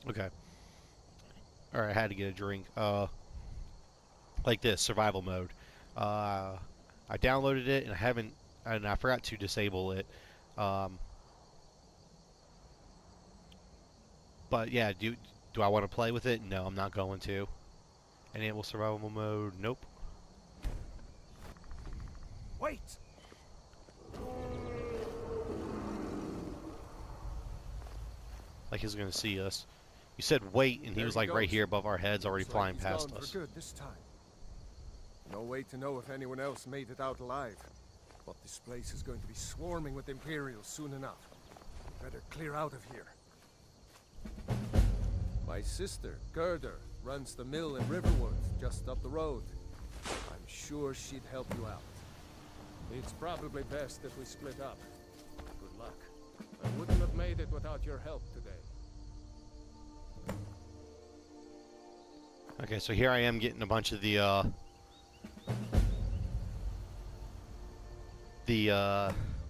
Okay. Alright, I had to get a drink. Like this, survival mode. Uh, I downloaded it and I forgot to disable it. Um, but yeah, do I want to play with it? No, I'm not going to. Enable survival mode. Nope. Wait! Like he's gonna see us. You said wait, and he There was he like right goes. here above our heads, already Looks like flying he's gone past for us. good this time. No way to know if anyone else made it out alive. But this place is going to be swarming with Imperials soon enough. Better clear out of here. My sister, Gerder, runs the mill in Riverwood, just up the road. I'm sure she'd help you out. It's probably best if we split up. Good luck. I wouldn't have made it without your help today. Okay, so here I am getting a bunch of the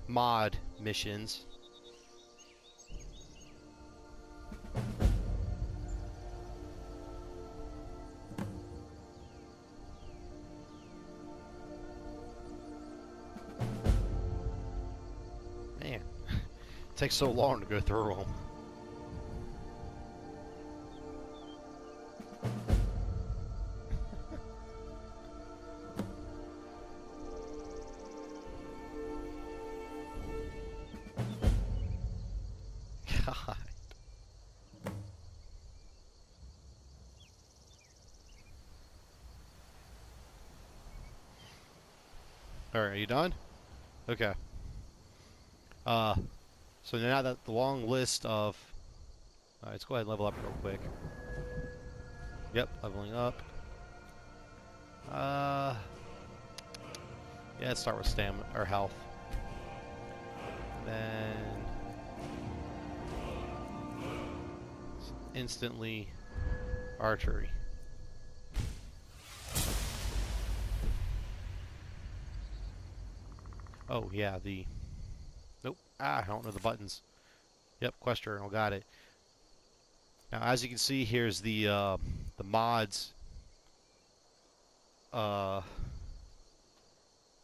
mod missions. Man, it takes so long to go through them. God. Alright, are you done? Okay. Uh, so now that the long list of... Alright, let's go ahead and level up real quick. Yep, leveling up. Yeah, let's start with stamina, or health. Then... instantly archery. Oh, yeah, the... Nope. I don't know the buttons. Yep, quest journal, got it. Now, as you can see, here's the mods. Uh,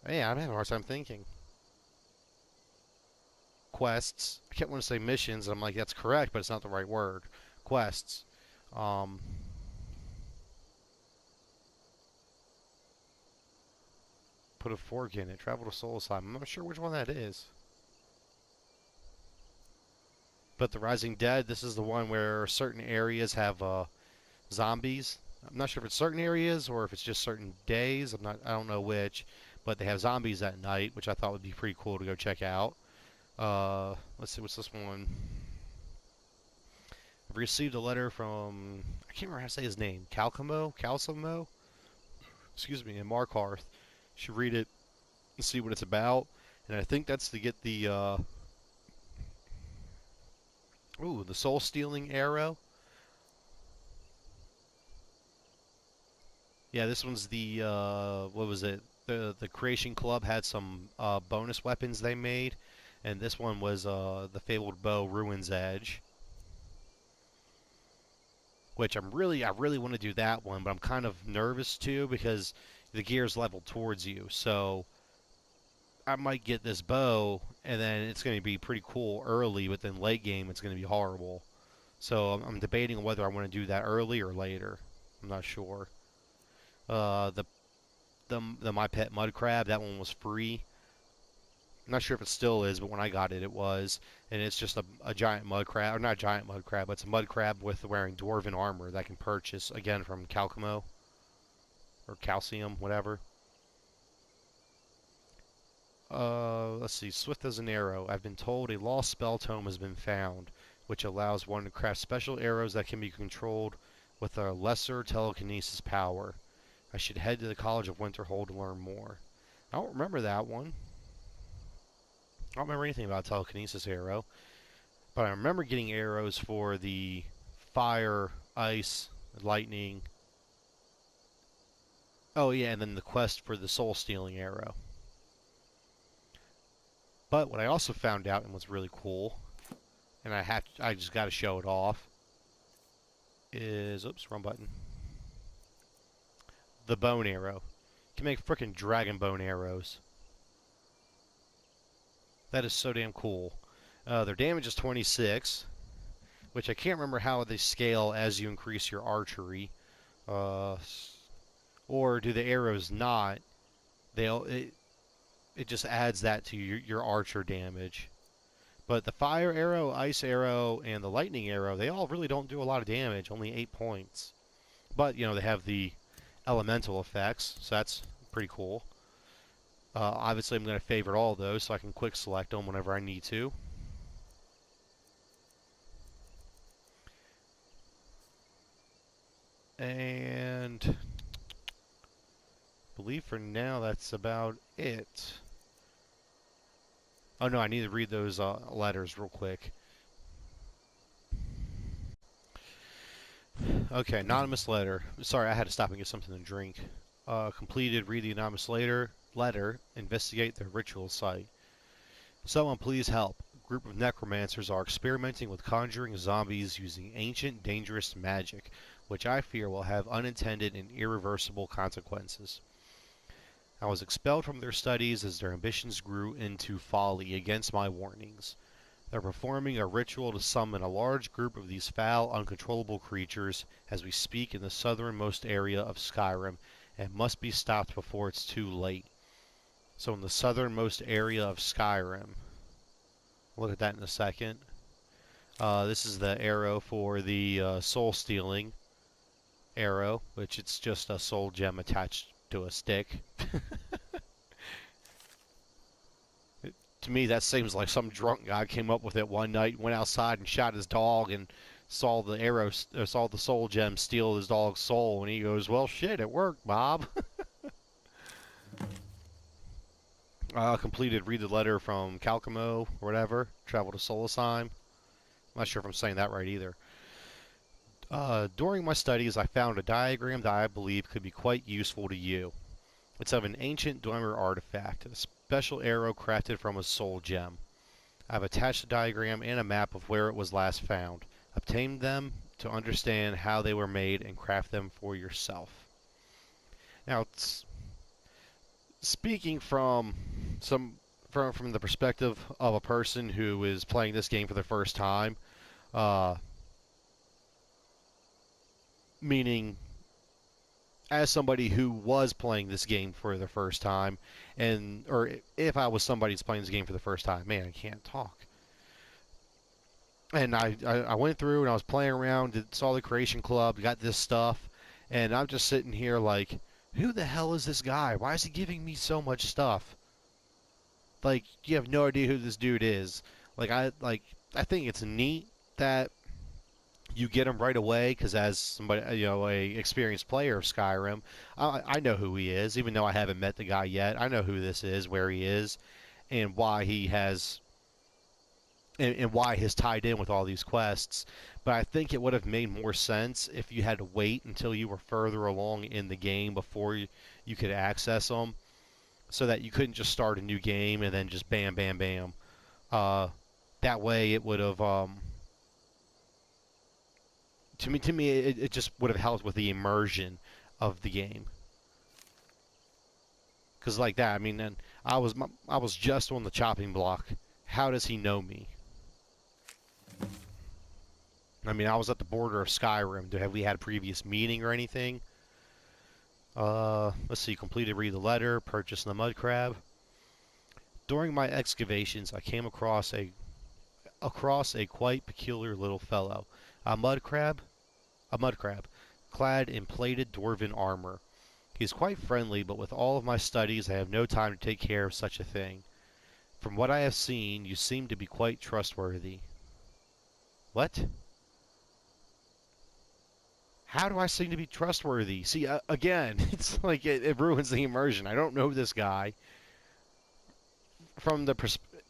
yeah, I'm having a hard time thinking. Quests. I kept wanting to say missions, and I'm like, that's correct, but it's not the right word. Quests. Um, put a fork in it. Travel to Soul Slime. I'm not sure which one that is. But the Rising Dead, this is the one where certain areas have zombies. I'm not sure if it's certain areas or if it's just certain days. I don't know which, but they have zombies at night, which I thought would be pretty cool to go check out. Let's see, what's this one? I've received a letter from, I can't remember how to say his name, Calcimo, excuse me, in Markarth. Should read it and see what it's about. And I think that's to get the soul stealing arrow. Yeah, this one's what was it? The Creation Club had some bonus weapons they made, and this one was the Fabled Bow Ruin's Edge, which I really want to do that one, but I'm kind of nervous too because the gear's leveled towards you, so I might get this bow, and then it's going to be pretty cool early, but then late game it's going to be horrible. So I'm debating whether I want to do that early or later. I'm not sure. Uh, the the My Pet Mud Crab, that one was free. I'm not sure if it still is, but when I got it, it was. And it's just a giant mud crab, or not a giant mud crab, but it's a mud crab with wearing dwarven armor that I can purchase, again, from Calcimo, or Calcium, whatever. Let's see. Swift as an arrow. I've been told a lost spell tome has been found, which allows one to craft special arrows that can be controlled with a lesser telekinesis power. I should head to the College of Winterhold to learn more. I don't remember that one. I don't remember anything about telekinesis arrow, but I remember getting arrows for the fire, ice, lightning. Oh yeah, and then the quest for the soul stealing arrow. But what I also found out and what's really cool, and I just got to show it off. is, oops, wrong button. The bone arrow. You can make frickin' dragon bone arrows. That is so damn cool. Their damage is 26, which I can't remember how they scale as you increase your archery. Or do the arrows not? It just adds that to your archer damage. But the fire arrow, ice arrow, and the lightning arrow, they all really don't do a lot of damage, only 8 points. But, you know, they have the elemental effects, so that's pretty cool. Obviously, I'm going to favorite all of those, so I can quick select them whenever I need to. And I believe for now that's about it. Oh no, I need to read those letters real quick. Okay, anonymous letter. Sorry, I had to stop and get something to drink. Completed, read the anonymous letter, investigate the ritual site. Someone please help. A group of necromancers are experimenting with conjuring zombies using ancient, dangerous magic, which I fear will have unintended and irreversible consequences. I was expelled from their studies as their ambitions grew into folly against my warnings. They're performing a ritual to summon a large group of these foul, uncontrollable creatures as we speak in the southernmost area of Skyrim, and must be stopped before it's too late. So in the southernmost area of Skyrim, look at that in a second. This is the arrow for the soul-stealing arrow, which it's just a soul gem attached to a stick. To me, that seems like some drunk guy came up with it one night, went outside and shot his dog, and saw the arrow, saw the soul gem steal his dog's soul, and he goes, "Well, shit, it worked, Bob." Completed, read the letter from Calcamo, or whatever. Travel to Solasheim. I'm not sure if I'm saying that right either. During my studies, I found a diagram that I believe could be quite useful to you. It's of an ancient Dwemer artifact, a special arrow crafted from a soul gem. I've attached a diagram and a map of where it was last found. Obtain them to understand how they were made and craft them for yourself. Now, speaking from the perspective of a person who is playing this game for the first time, meaning as somebody who was playing this game for the first time, or if I was somebody who's playing this game for the first time, man, I can't talk. And I went through and I was playing around, saw the Creation Club, got this stuff, and I'm just sitting here like, who the hell is this guy? Why is he giving me so much stuff? Like, you have no idea who this dude is. I think it's neat that you get him right away, because as somebody, you know, a experienced player of Skyrim, I know who he is, even though I haven't met the guy yet. I know who this is, where he is, and why he has, and why he's tied in with all these quests. But I think it would have made more sense if you had to wait until you were further along in the game before you could access them, so that you couldn't just start a new game and then just bam, bam, bam. That way it would have, to me, it just would have helped with the immersion of the game. Because like that, I mean, and I was just on the chopping block. How does he know me? I mean, I was at the border of Skyrim. Have we had a previous meeting or anything? Let's see. Completed, read the letter, purchase the mud crab. During my excavations, I came across a quite peculiar little fellow. A mud crab, clad in plated dwarven armor. He is quite friendly, but with all of my studies, I have no time to take care of such a thing. From what I have seen, you seem to be quite trustworthy. What? How do I seem to be trustworthy? See, again, it's like it ruins the immersion. I don't know this guy.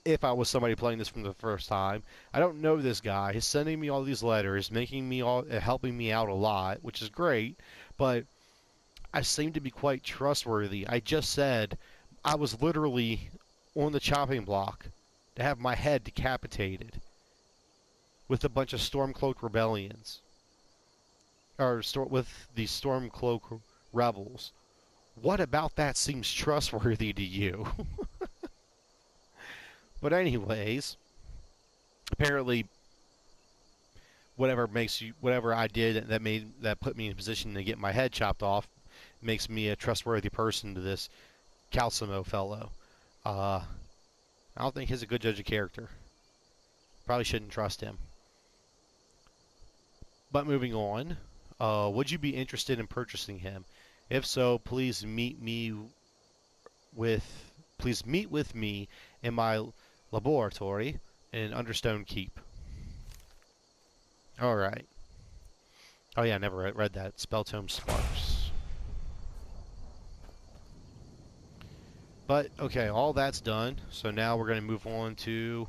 If I was somebody playing this from the first time, I don't know this guy. He's sending me all these letters, helping me out a lot, which is great, but I seem to be quite trustworthy. I just said I was literally on the chopping block to have my head decapitated with a bunch of Stormcloak rebellions. or with the Stormcloak rebels. What about that seems trustworthy to you? But anyways, apparently whatever I did that put me in a position to get my head chopped off makes me a trustworthy person to this Calcimo fellow. Uh, I don't think he's a good judge of character. Probably shouldn't trust him. But moving on, would you be interested in purchasing him? If so, with please meet with me in my laboratory in Understone Keep. All right. Oh yeah, I never read that. Spelltome Sparks. But okay, all that's done. So now we're going to move on to.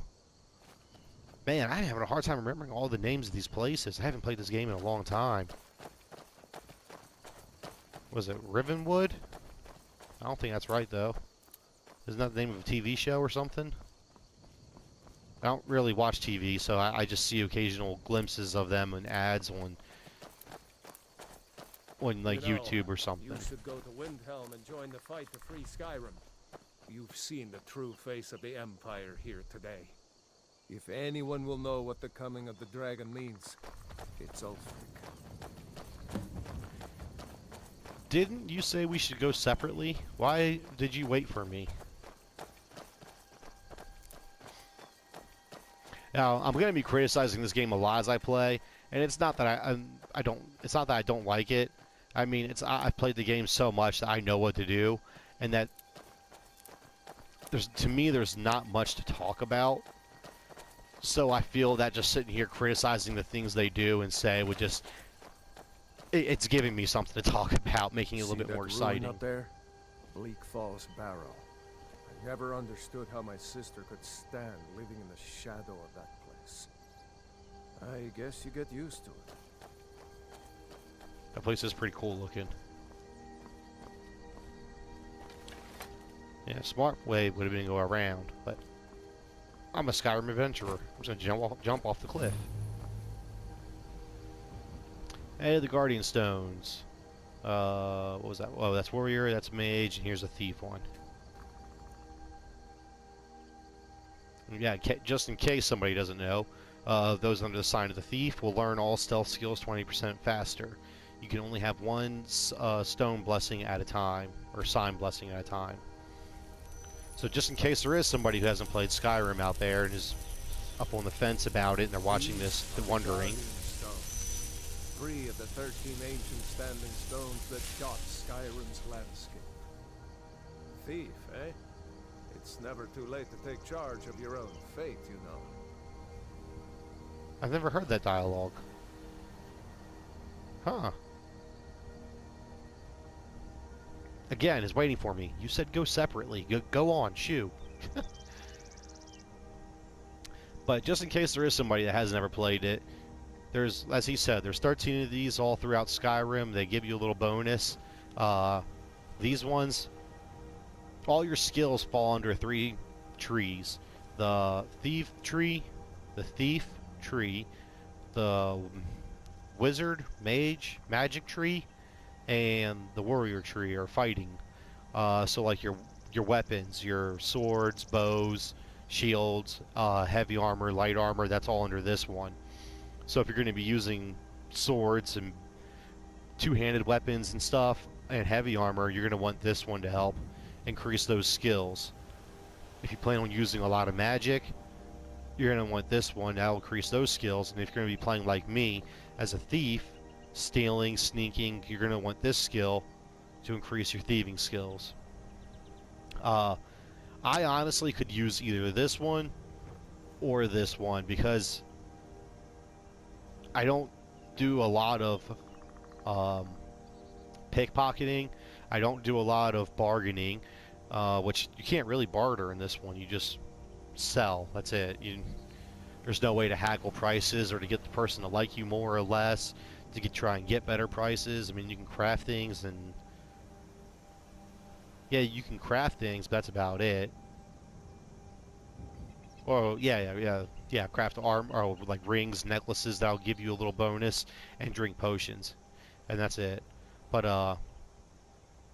Man, I'm having a hard time remembering all the names of these places. I haven't played this game in a long time. Was it Riverwood? I don't think that's right though. Isn't that the name of a TV show or something? I don't really watch TV, so I just see occasional glimpses of them and ads on like YouTube or something. You should go to Windhelm and join the fight to free Skyrim. You've seen the true face of the Empire here today. If anyone will know what the coming of the dragon means, it's Ulfric. Didn't you say we should go separately? Why did you wait for me? Now, I'm going to be criticizing this game a lot as I play, and it's not that it's not that I don't like it. I mean, I've played the game so much that I know what to do, and that to me there's not much to talk about. So I feel that just sitting here criticizing the things they do and say would just it's giving me something to talk about, making it a little bit more exciting. Up there? Bleak Falls Barrow. I never understood how my sister could stand living in the shadow of that place. I guess you get used to it. That place is pretty cool looking. Yeah, smart way would have been to go around, but I'm a Skyrim adventurer. I'm just gonna jump off the cliff. Hey, the Guardian Stones. What was that? Oh, that's Warrior, that's Mage, and here's a Thief one. Yeah, just in case somebody doesn't know, those under the sign of the Thief will learn all stealth skills 20% faster. You can only have one stone blessing at a time, or sign blessing at a time. So just in case there is somebody who hasn't played Skyrim out there and is up on the fence about it and they're watching this and wondering. 3 of the 13 ancient standing stones that dot Skyrim's landscape. Thief, eh? It's never too late to take charge of your own fate, you know. I've never heard that dialogue. Huh. Again, is waiting for me. You said go separately. Go on, shoo. But just in case there is somebody that has never played it, there's, as he said, there's 13 of these all throughout Skyrim. They give you a little bonus. These ones, all your skills fall under 3 trees. The Thief Tree, the Thief Tree, the Wizard, Mage, Magic Tree, and the Warrior Tree are fighting. So like your weapons, your swords, bows, shields, heavy armor, light armor, that's all under this one. So if you're going to be using swords and two-handed weapons and stuff and heavy armor, you're going to want this one to help increase those skills. If you plan on using a lot of magic, you're going to want this one. That'll increase those skills. And if you're going to be playing like me as a thief, stealing, sneaking, you're going to want this skill to increase your thieving skills. I honestly could use either this one or this one because I don't do a lot of pickpocketing. I don't do a lot of bargaining, which you can't really barter in this one. You just sell. That's it. There's no way to haggle prices or to get the person to like you more or less, to try and get better prices. I mean, you can craft things and... Yeah, you can craft things, but that's about it. Oh, yeah, craft arm or like rings, necklaces that'll give you a little bonus, and drink potions. and that's it. But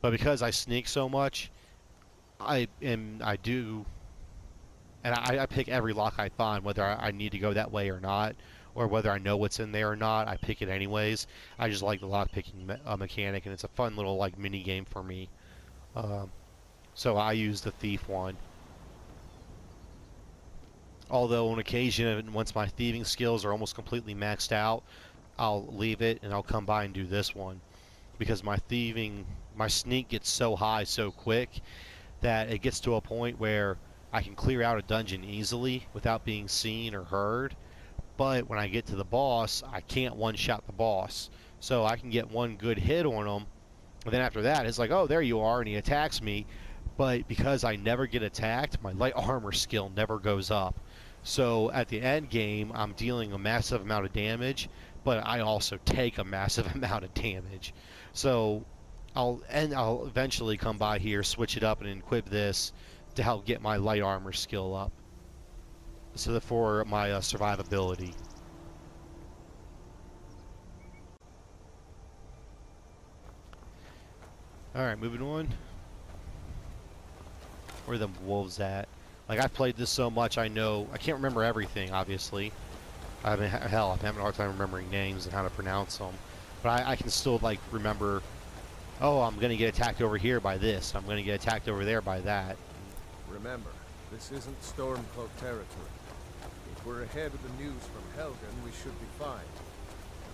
because I sneak so much, I do, and I pick every lock I find, whether I need to go that way or not, or whether I know what's in there or not. I pick it anyways. I just like the lock picking mechanic, and it's a fun little like mini game for me. Um, so I use the thief one. Although on occasion, once my thieving skills are almost completely maxed out, I'll leave it and I'll come by and do this one because my sneak gets so high so quick that it gets to a point where I can clear out a dungeon easily without being seen or heard. But when I get to the boss, I can't one-shot the boss. So I can get one good hit on him, and then after that, it's like, oh, there you are, and he attacks me. But because I never get attacked, my light armor skill never goes up. So at the end game, I'm dealing a massive amount of damage, but I also take a massive amount of damage. So I'll eventually come by here, switch it up, and equip this to help get my light armor skill up. So for my survivability. Alright, moving on. Where are the wolves at? Like, I've played this so much, I can't remember everything, obviously. Hell, I'm having a hard time remembering names and how to pronounce them. But I can still, like, remember, oh, I'm going to get attacked over here by this. I'm going to get attacked over there by that. Remember, this isn't Stormcloak territory. If we're ahead of the news from Helgen, we should be fine.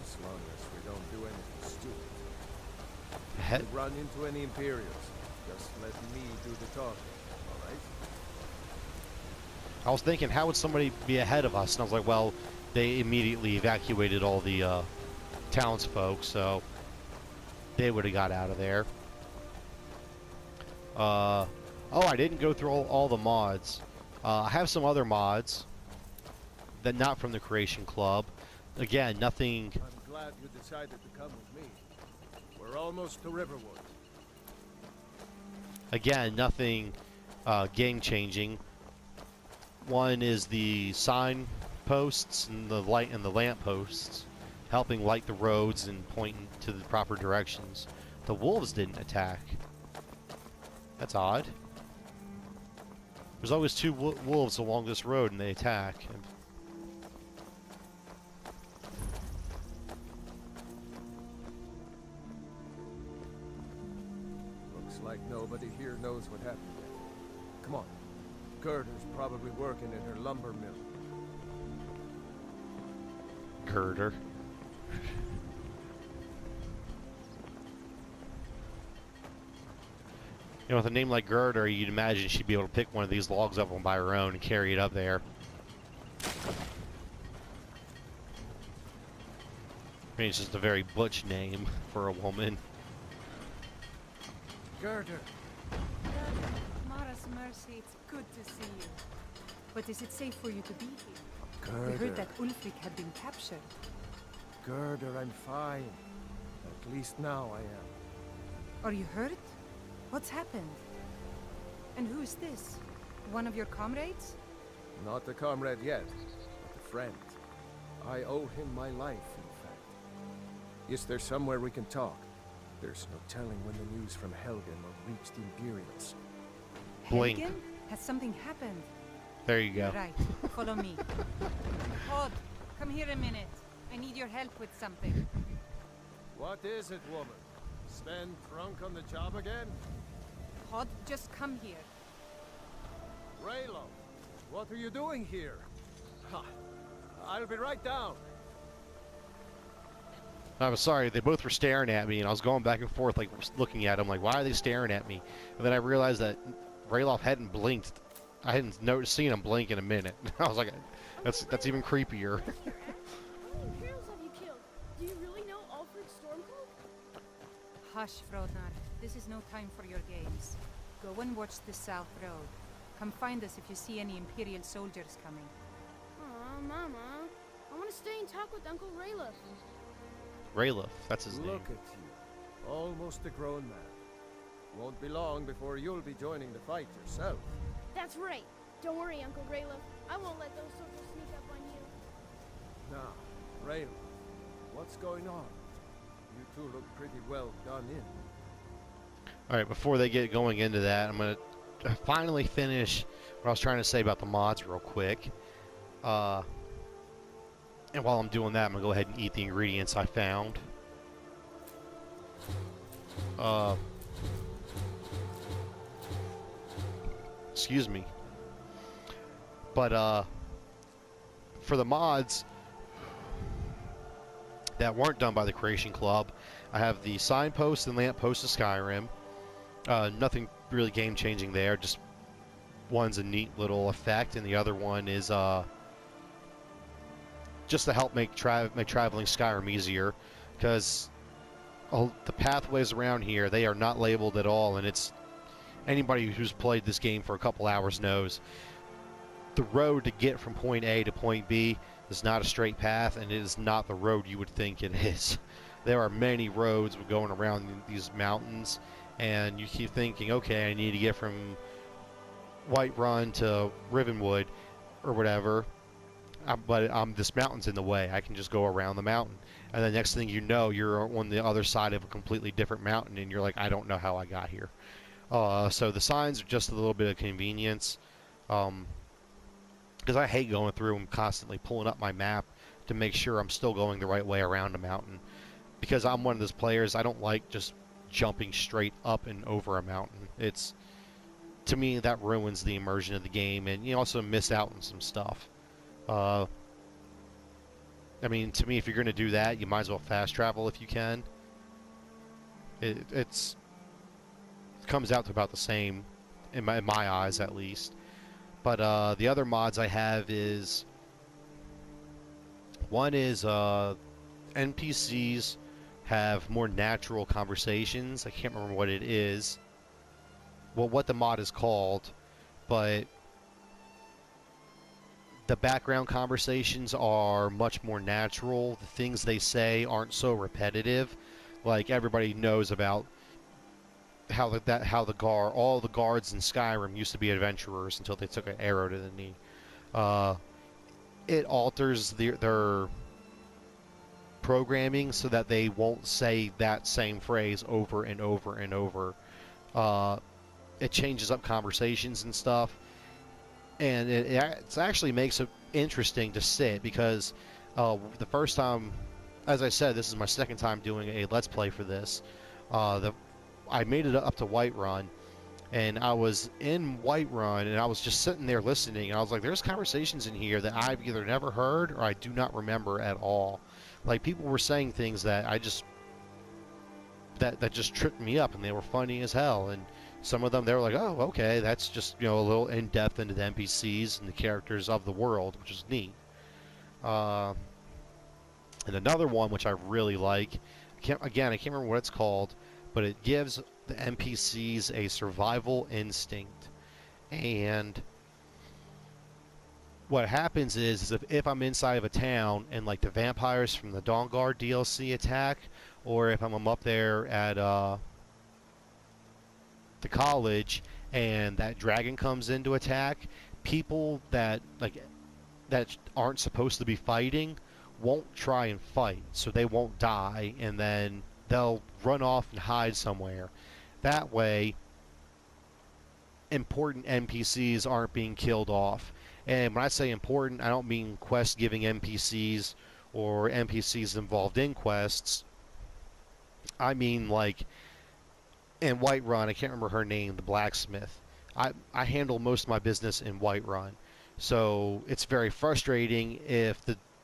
As long as we don't do anything stupid. If we run into any Imperials, just let me do the talking, alright? I was thinking, how would somebody be ahead of us? And I was like, well, they immediately evacuated all the townsfolk, so they would have got out of there. Oh, I didn't go through all the mods. I have some other mods that not from the Creation Club. Again, nothing. I'm glad you decided to come with me. We're almost to Riverwood. Again, nothing game changing. One is the sign posts and the lamp posts, helping light the roads and pointing to the proper directions. The wolves didn't attack. That's odd. There's always two wolves along this road, and they attack. Looks like nobody here knows what happened yet. Come on. Gerder's probably working in her lumber mill. Girder. You know, with a name like Girder, you'd imagine she'd be able to pick one of these logs up on by her own and carry it up there. I mean, it's just a very butch name for a woman. Girder. Mara's mercy, it's good to see you. But is it safe for you to be here? Gerder. We heard that Ulfric had been captured. Gerder, I'm fine. At least now I am. Are you hurt? What's happened? And who is this? One of your comrades? Not a comrade yet, but a friend. I owe him my life, in fact. Is there somewhere we can talk? There's no telling when the news from Helgen will reach the Imperials. Blink. Helgen? Has something happened? There you go. Right. Follow me. Hod, come here a minute. I need your help with something. What is it, woman? Sven drunk on the job again? Hod, just come here. Raylo, what are you doing here? Ha! I'll be right down. I was sorry, they both were staring at me, and I was going back and forth, like, looking at them, like, why are they staring at me? And then I realized that Rayloff hadn't blinked. I hadn't seen him blink in a minute. I was like, that's even creepier. How many Imperials have you killed? Do you really know Ulfric Stormcloak? Hush, Frodnar. This is no time for your games. Go and watch the South Road. Come find us if you see any Imperial soldiers coming. Aw, Mama. I want to stay and talk with Uncle Rayla. Rayloff, that's his name. Look at you. Almost a grown man. Won't be long before you'll be joining the fight yourself. That's right. Don't worry, Uncle Rayla. I won't let those soldiers sneak up on you. Now, Rayla, what's going on? You to look pretty well done in. Alright, before they get going into that, I'm going to finally finish what I was trying to say about the mods real quick. And while I'm doing that, I'm going to go ahead and eat the ingredients I found. Excuse me. But, for the mods that weren't done by the Creation Club, I have the signpost and lamppost of Skyrim. Nothing really game-changing there, just one's a neat little effect, and the other one is just to help make traveling Skyrim easier, because the pathways around here, they are not labeled at all, and it's anybody who's played this game for a couple hours knows the road to get from point A to point B is not a straight path, and it is not the road you would think it is. There are many roads going around these mountains, and you keep thinking, okay, I need to get from Whiterun to Riverwood or whatever, but this mountain's in the way. I can just go around the mountain, and the next thing you know, you're on the other side of a completely different mountain, and you're like, I don't know how I got here. So the signs are just a little bit of convenience, because I hate going through and constantly pulling up my map to make sure I'm still going the right way around a mountain, because I'm one of those players, I don't like just jumping straight up and over a mountain. It's, to me, that ruins the immersion of the game, and you also miss out on some stuff. I mean, to me, if you're going to do that, you might as well fast travel if you can. It comes out to about the same, in my eyes at least. But the other mods I have is, one is NPCs have more natural conversations. I can't remember what it is, well, what the mod is called, but the background conversations are much more natural. The things they say aren't so repetitive. Like, everybody knows about how all the guards in Skyrim used to be adventurers until they took an arrow to the knee. It alters their programming so that they won't say that same phrase over and over and over. It changes up conversations and stuff, and it actually makes it interesting to sit, because the first time, as I said, this is my second time doing a Let's Play for this. I made it up to Whiterun, and I was in Whiterun, and I was just sitting there listening, and I was like, there's conversations in here that I've either never heard or I do not remember at all. Like, people were saying things that that just tripped me up, and they were funny as hell, and some of them, they were like, oh, okay, that's just, you know, a little in-depth into the NPCs and the characters of the world, which is neat. And another one, which I really like, I can't remember what it's called, but it gives the NPCs a survival instinct. And what happens is if I'm inside of a town and, like, the vampires from the Dawnguard DLC attack, or if I'm up there at the college and that dragon comes in to attack, people that aren't supposed to be fighting won't try and fight, so they won't die, and then they'll run off and hide somewhere. That way, important NPCs aren't being killed off. And when I say important, I don't mean quest-giving NPCs or NPCs involved in quests. I mean, like, in Whiterun, I can't remember her name, the blacksmith. I handle most of my business in Whiterun, so it's very frustrating if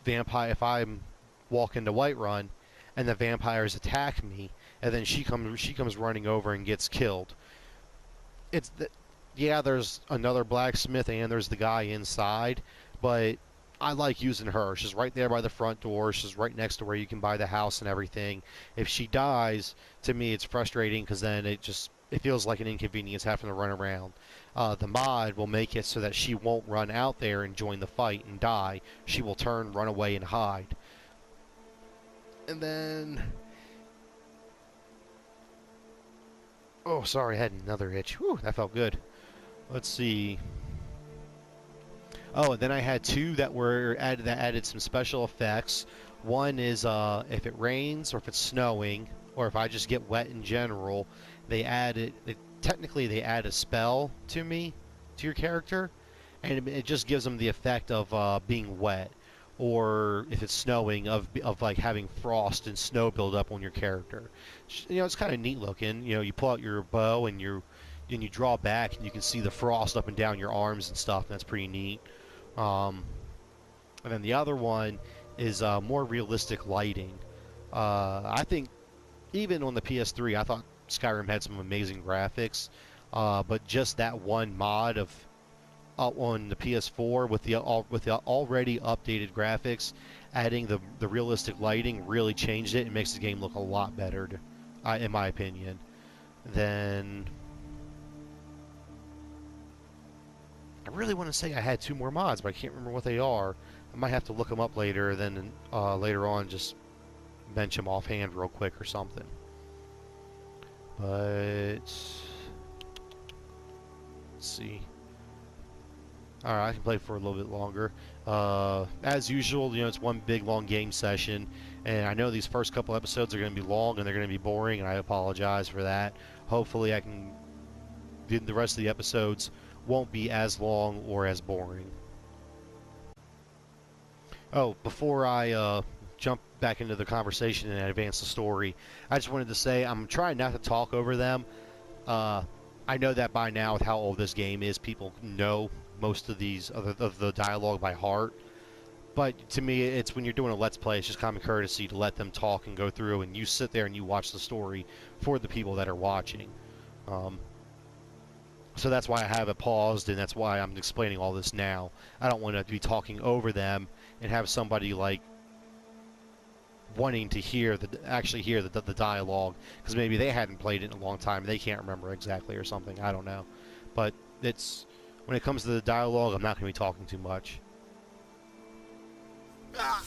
if I'm walking to Whiterun and the vampires attack me, and then she comes running over and gets killed. Yeah, there's another blacksmith and there's the guy inside, but I like using her. She's right there by the front door. She's right next to where you can buy the house and everything. If she dies, to me it's frustrating, because then it feels like an inconvenience having to run around. The mod will make it so that she won't run out there and join the fight and die. She will turn, run away, and hide. And then... oh, sorry, I had another itch. Whew, that felt good. Let's see. Oh, and then I had two that added some special effects. One is if it rains or if it's snowing, or if I just get wet in general, they add it. Technically, they add a spell to me, to your character, and it just gives them the effect of being wet, or if it's snowing, of like having frost and snow build up on your character. You know, it's kind of neat looking. You know, you pull out your bow and you draw back, and you can see the frost up and down your arms and stuff. And that's pretty neat. Um, and then the other one is more realistic lighting. I think even on the PS3, I thought Skyrim had some amazing graphics, but just that one mod of on the PS4 with the already updated graphics, adding the realistic lighting really changed it and makes the game look a lot better, in my opinion. Then I really want to say I had two more mods, but I can't remember what they are. I might have to look them up later, then later on just mention them offhand real quick or something. But let's see. Alright, I can play for a little bit longer. As usual, you know, it's one big long game session, and I know these first couple episodes are going to be long and they're going to be boring, and I apologize for that. Hopefully I can the rest of the episodes won't be as long or as boring. Oh, before I jump back into the conversation and advance the story, I just wanted to say I'm trying not to talk over them. I know that by now, with how old this game is, people know most of the dialogue by heart. But to me, it's when you're doing a Let's Play, it's just common courtesy to let them talk and go through, and you sit there and you watch the story for the people that are watching. So that's why I have it paused, and that's why I'm explaining all this now. I don't want to be talking over them and have somebody like wanting to actually hear the dialogue, because maybe they hadn't played it in a long time and they can't remember exactly or something. I don't know. But it's when it comes to the dialogue, I'm not going to be talking too much. I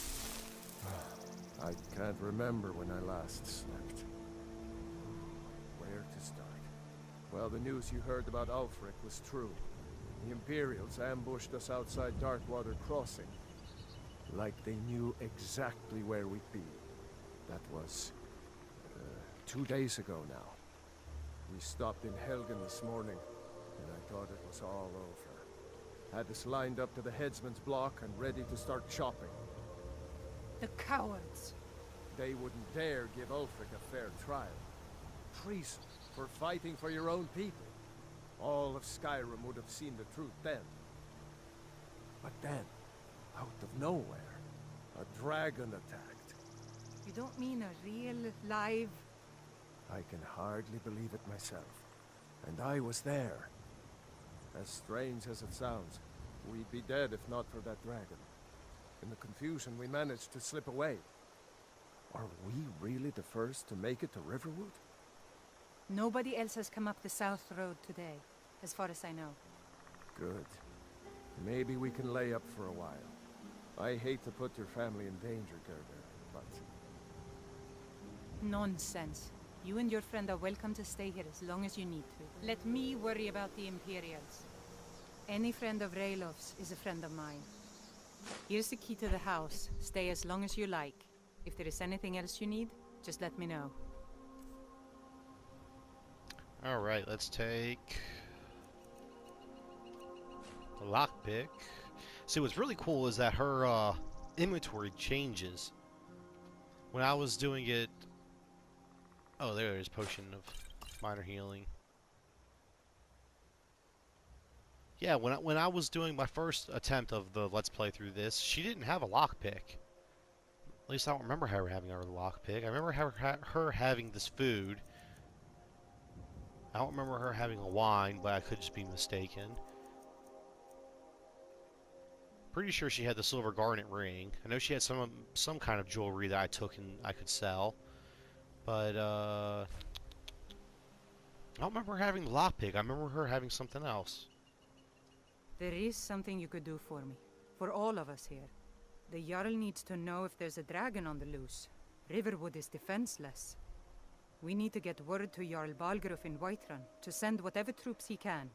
can't remember when I last slept. Where to start? Well, the news you heard about Ulfric was true. The Imperials ambushed us outside Darkwater Crossing. Like they knew exactly where we'd be. That was 2 days ago now. We stopped in Helgen this morning, and I thought it was all over. Had us lined up to the headsman's block and ready to start chopping. The cowards. They wouldn't dare give Ulfric a fair trial. Treason for fighting for your own people. All of Skyrim would have seen the truth then. But then, out of nowhere, a dragon attacked. You don't mean a real, live... I can hardly believe it myself. And I was there. As strange as it sounds, we'd be dead if not for that dragon. In the confusion, we managed to slip away. Are we really the first to make it to Riverwood? Nobody else has come up the South Road today, as far as I know. Good. Maybe we can lay up for a while. I hate to put your family in danger, Gerda, but... Nonsense. You and your friend are welcome to stay here as long as you need to. Let me worry about the Imperials. Any friend of Raylof's is a friend of mine. Here's the key to the house. Stay as long as you like. If there is anything else you need, just let me know. Alright, let's take the lockpick. See, what's really cool is that her inventory changes. When I was doing it... Oh, there it is, potion of minor healing. Yeah, when I was doing my first attempt of the Let's Play through this, she didn't have a lockpick. At least I don't remember her having a lockpick. I remember her having this food. I don't remember her having a wine, but I could just be mistaken. Pretty sure she had the silver garnet ring. I know she had some kind of jewelry that I took and I could sell. But, I don't remember her having the lockpick. I remember her having something else. There is something you could do for me. For all of us here. The Jarl needs to know if there's a dragon on the loose. Riverwood is defenseless. We need to get word to Jarl Balgruuf in Whiterun to send whatever troops he can.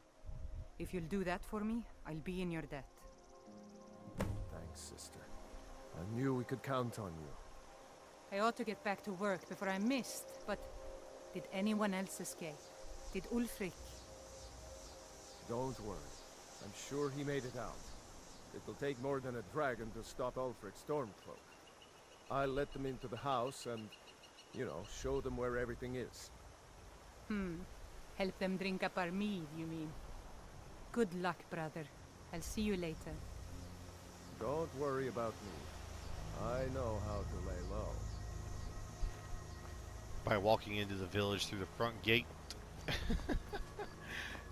If you'll do that for me, I'll be in your debt. Thanks, sister. I knew we could count on you. I ought to get back to work before I missed, but did anyone else escape? Did Ulfric? Don't worry. I'm sure he made it out. It'll take more than a dragon to stop Ulfric's Stormcloak. I'll let them into the house and, you know, show them where everything is. Help them drink up our mead, you mean? Good luck, brother. I'll see you later. Don't worry about me. I know how to lay low. By walking into the village through the front gate. And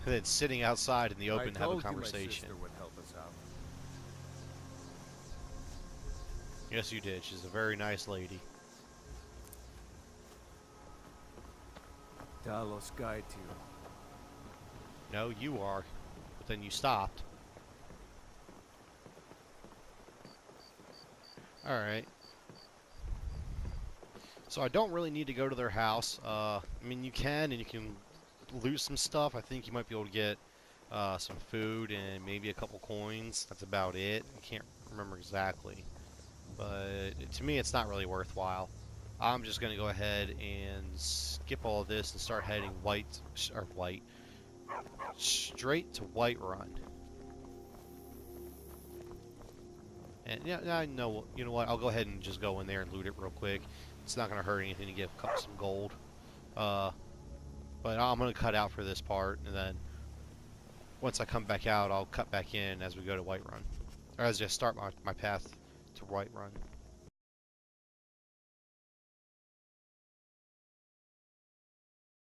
then sitting outside in the open to have a conversation. My sister would help us out. Yes, you did. She's a very nice lady. Talos guide you. No, you are. But then you stopped. Alright. So I don't really need to go to their house. I mean, you can, and you can loot some stuff. I think you might be able to get some food and maybe a couple coins. That's about it. I can't remember exactly. But to me, it's not really worthwhile. I'm just going to go ahead and skip all of this and start heading straight to Whiterun. And yeah, I know, you know what, I'll go ahead and just go in there and loot it real quick. It's not going to hurt anything to get some gold. But I'm going to cut out for this part, and then once I come back out, I'll cut back in as we go to Whiterun. Or as I start my path to Whiterun.